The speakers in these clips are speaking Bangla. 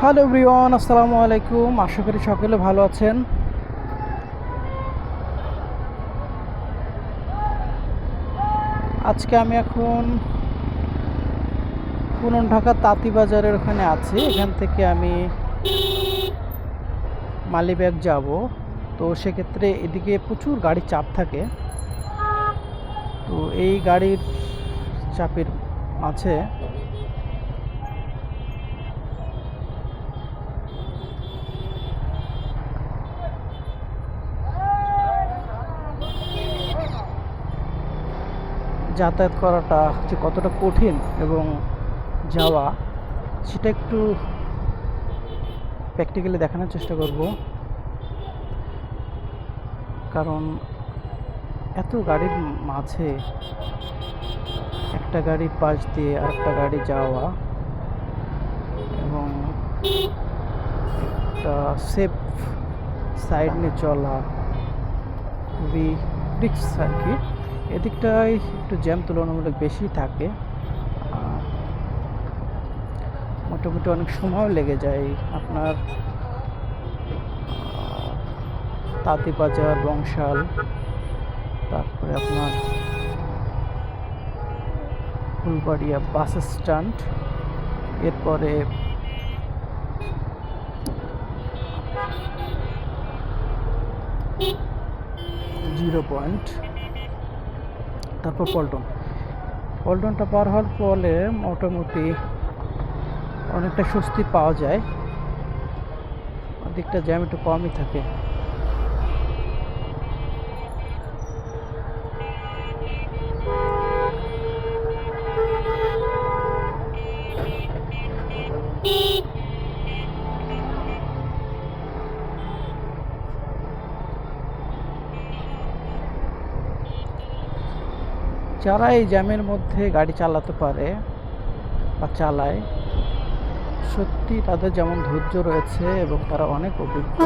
হ্যালো এভরিওয়ান, আসসালামু আলাইকুম। আশা করি সকলে ভালো আছেন। আজকে আমি এখন পুরান ঢাকা তাঁতীবাজারের ওখানে আছি। এখান থেকে আমি মালিবাগ যাব। তো সেক্ষেত্রে এদিকে প্রচুর গাড়ির চাপ থাকে। তো এই গাড়ির চাপের মাঝে যাতায়াত করাটা যে কতটা কঠিন এবং যাওয়া সেটা একটু প্র্যাকটিক্যালি দেখানোর চেষ্টা করব। কারণ এত গাড়ির মাঝে একটা গাড়ির পাশ দিয়ে আরেকটা গাড়ি যাওয়া এবং একটা সেফ সাইড নিয়ে চলা খুবই রিস্ক আর কি। এদিকটায় একটু জ্যাম তুলনামূলক বেশি থাকে। মোটামুটি অনেক সময় লেগে যায় আপনার তাঁতীবাজার, বংশাল, তারপরে আপনার ফুলবাড়িয়া বাস স্ট্যান্ড, এরপরে জিরো পয়েন্ট, তারপর পল্টনটা পার হওয়ার ফলে মোটামুটি অনেকটা স্বস্তি পাওয়া যায়। ওদিকটা জ্যাম একটু কমই থাকে। যারা এই জ্যামের মধ্যে গাড়ি চালাতে পারে বা চালায়, সত্যি তাদের যেমন ধৈর্য রয়েছে এবং তারা অনেক অভিজ্ঞ।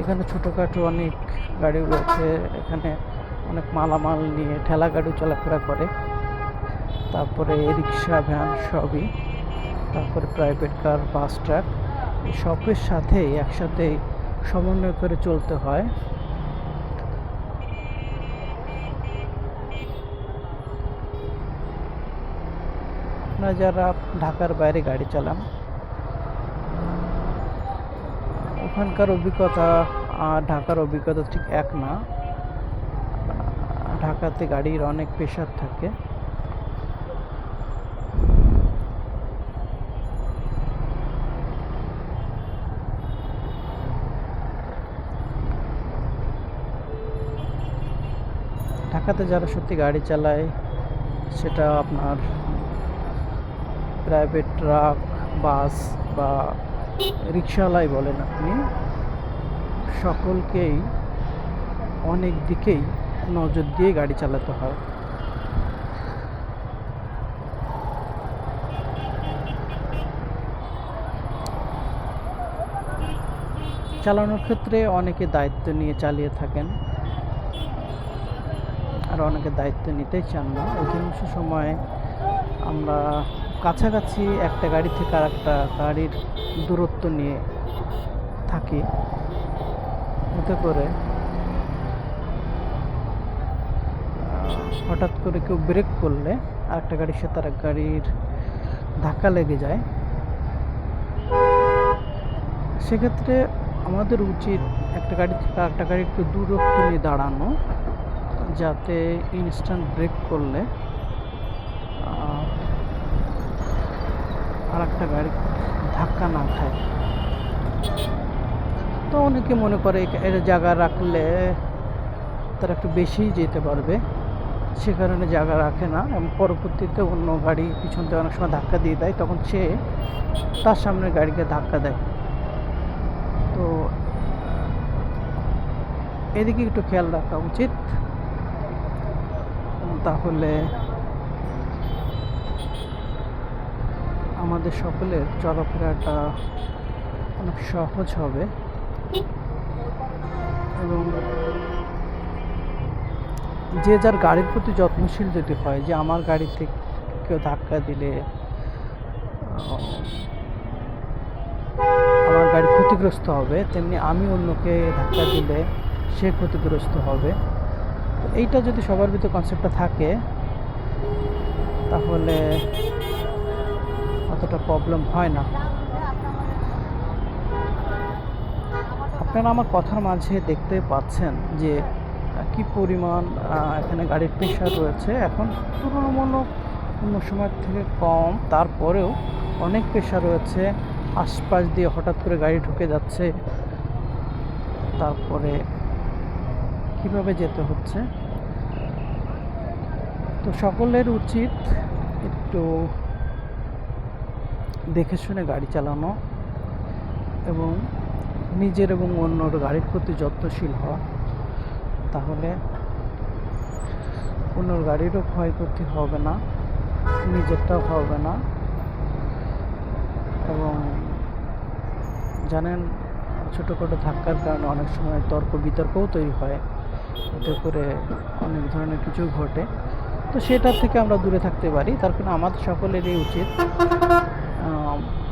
এখানে ছোটোখাটো অনেক গাড়ি রয়েছে, এখানে অনেক মালামাল নিয়ে ঠেলা গাড়ি চলাফেরা করে, তারপরে রিক্সা, ভ্যান সবই, তারপরে প্রাইভেট কার, বাস, ট্রাক, এই সবের সাথেই একসাথে সমন্বয় করে চলতে হয়। আপনারা যারা ঢাকার বাইরে গাড়ি চালান, ওখানকার অভিজ্ঞতা আর ঢাকার অভিজ্ঞতা ঠিক এক না। ঢাকাতে গাড়ির অনেক প্রেশার থাকে। ঢাকাতে যারা সত্যি গাড়ি চালায়, সেটা আপনার প্রাইভেট ট্রাক, বাস বা রিক্সাওয়ালাই বলেন আপনি, সকলকেই অনেক দিকেই নজর দিয়ে গাড়ি চালাতে হয়। চালানোর ক্ষেত্রে অনেকে দায়িত্ব নিয়ে চালিয়ে থাকেন, আর অনেকে দায়িত্ব নিতেই চান না। অধিকাংশ সময় আমরা কাছাকাছি একটা গাড়ি থেকে আর একটা গাড়ির দূরত্ব নিয়ে থাকি, এতে করে হঠাৎ করে কেউ ব্রেক করলে আরেকটা গাড়ির সাথে আর এক গাড়ির ধাক্কা লেগে যায়। সেক্ষেত্রে আমাদের উচিত একটা গাড়ি থেকে আরেকটা গাড়ি একটু দূরত্ব নিয়ে দাঁড়ানো, যাতে ইনস্ট্যান্ট ব্রেক করলে আর একটা গাড়ি ধাক্কা না খায়। তো অনেকে মনে করে এর জায়গা রাখলে তারা একটু বেশিই যেতে পারবে, সে কারণে জায়গা রাখে না এবং পরবর্তীতে অন্য গাড়ি পিছন থেকে অনেক সময় ধাক্কা দিয়ে দেয়, তখন সে তার সামনের গাড়িকে ধাক্কা দেয়। তো এদিকে একটু খেয়াল রাখা উচিত, তাহলে আমাদের সকলের চলাফেরাটা অনেক সহজ হবে এবং যে যার গাড়ির প্রতি যত্নশীল যদি হয়, যে আমার গাড়ি থেকে কেউ ধাক্কা দিলে আমার গাড়ি ক্ষতিগ্রস্ত হবে, তেমনি আমি অন্যকে ধাক্কা দিলে সে ক্ষতিগ্রস্ত হবে। তো এইটা যদি সবার ভিতরে কনসেপ্টটা থাকে তাহলে অতটা প্রবলেম হয় না। আপনারা আমার কথার মাঝে দেখতে পাচ্ছেন যে কি পরিমাণ এখানে গাড়ির প্রেশার রয়েছে। এখন তুলনামূলক অন্য সময়ের থেকে কম, তারপরেও অনেক প্রেশার রয়েছে। আশপাশ দিয়ে হঠাৎ করে গাড়ি ঢুকে যাচ্ছে, তারপরে কিভাবে যেতে হচ্ছে। তো সকলের উচিত একটু দেখে শুনে গাড়ি চালানো এবং নিজের এবং অন্যর গাড়ির প্রতি যত্নশীল হওয়া, তাহলে অন্যর গাড়িরও ক্ষয়ক্ষতি হবে না, নিজেরটাও হবে না। এবং জানেন, ছোটোখাটো ধাক্কার কারণে অনেক সময় তর্ক বিতর্কও তৈরি হয়, এতে করে অনেক ধরনের কিছু ঘটে। তো সেটা থেকে আমরা দূরে থাকতে পারি। তার কারণে আমাদের সকলেরই উচিত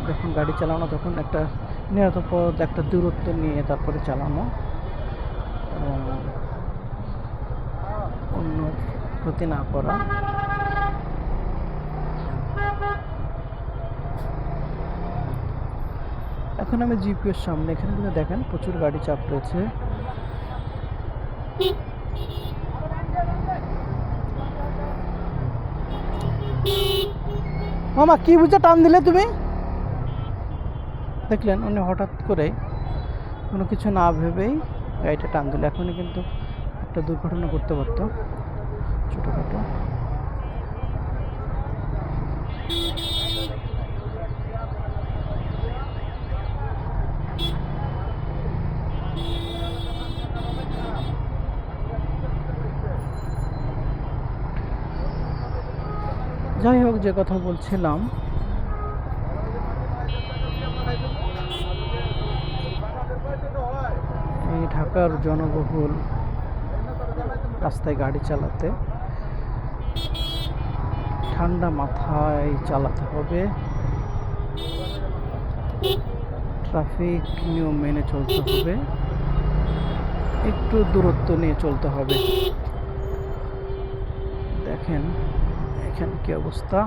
যখন গাড়ি চালানো তখন একটা নিরাপদ একটা দূরত্ব নিয়ে তারপরে চালানো এবং অন্য ক্ষতি না করা। এখন আমি জিপিএর সামনে, এখানে কিন্তু দেখেন প্রচুর গাড়ি চাপ রয়েছে। মামা কি বুঝে টান দিলে তুমি? দেখলেন উনি হঠাৎ করে কোনো কিছু না ভেবেই গাড়িটা টান দিল। এখনই কিন্তু একটা দুর্ঘটনা করতে পারতো ছোটোখাটো। যাই হোক, যে কথা বলছিলাম, এই ঢাকার জনবহুল রাস্তায় গাড়ি চালাতে ঠান্ডা মাথায় চালাতে হবে, ট্রাফিক নিয়ম মেনে চলতে হবে, একটু দূরত্ব নিয়ে চলতে হবে। দেখেন এখানে কি অবস্থা।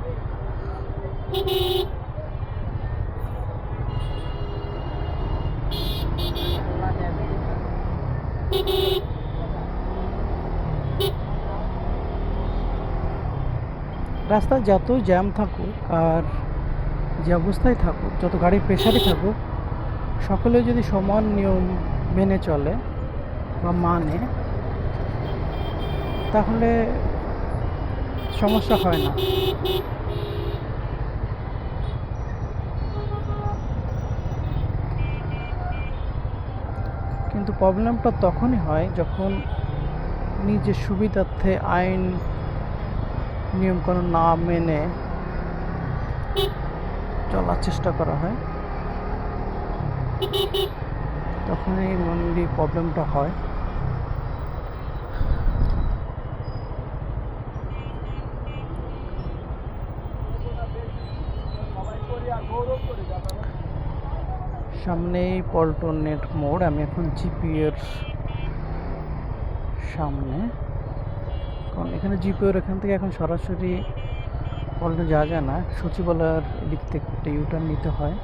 রাস্তায় যত জ্যাম থাকুক আর যে অবস্থায় থাকুক, যত গাড়ির প্রেশারই থাকুক, সকলে যদি সমান নিয়ম মেনে চলে বা মানে, তাহলে সমস্যা হয় না। কিন্তু প্রবলেমটা তখনই হয় যখন নিজের সুবিধার্থে আইন নিয়মকানুন না মেনে চলার চেষ্টা করা হয়, তখনই মেনলি প্রবলেমটা হয়। সামনেই পল্টন নেট মোড়। আমি এখন জিপিএর সামনে, কারণ এখানে জিপিওর এখান থেকে এখন সরাসরি পল্টন যাওয়া যায় না, সচিবালয়ের দিক থেকে একটা ইউটার্ন নিতে হয়।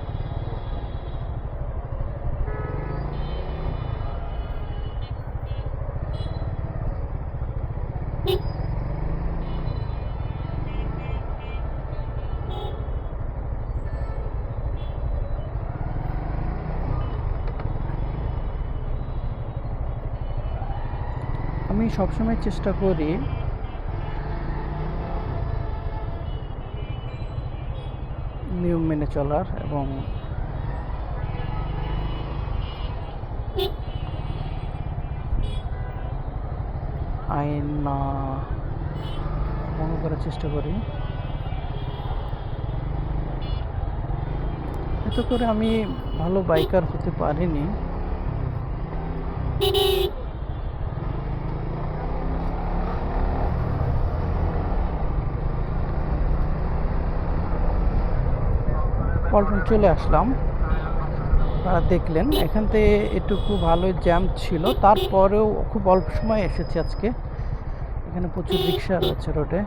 আমি সবসময় চেষ্টা করি নিয়ম মেনে চলার এবং আইন না ভঙ্গ করার চেষ্টা করি। এতে করে আমি ভালো বাইকার হতে পারিনি। পল্টন চলে আসলাম। আপনারা দেখলেন এখান থেকে এটুকু ভালোই জ্যাম ছিল, তারপরেও খুব অল্প সময় এসেছি আজকে। এখানে প্রচুর রিক্সা রয়েছে রোডে।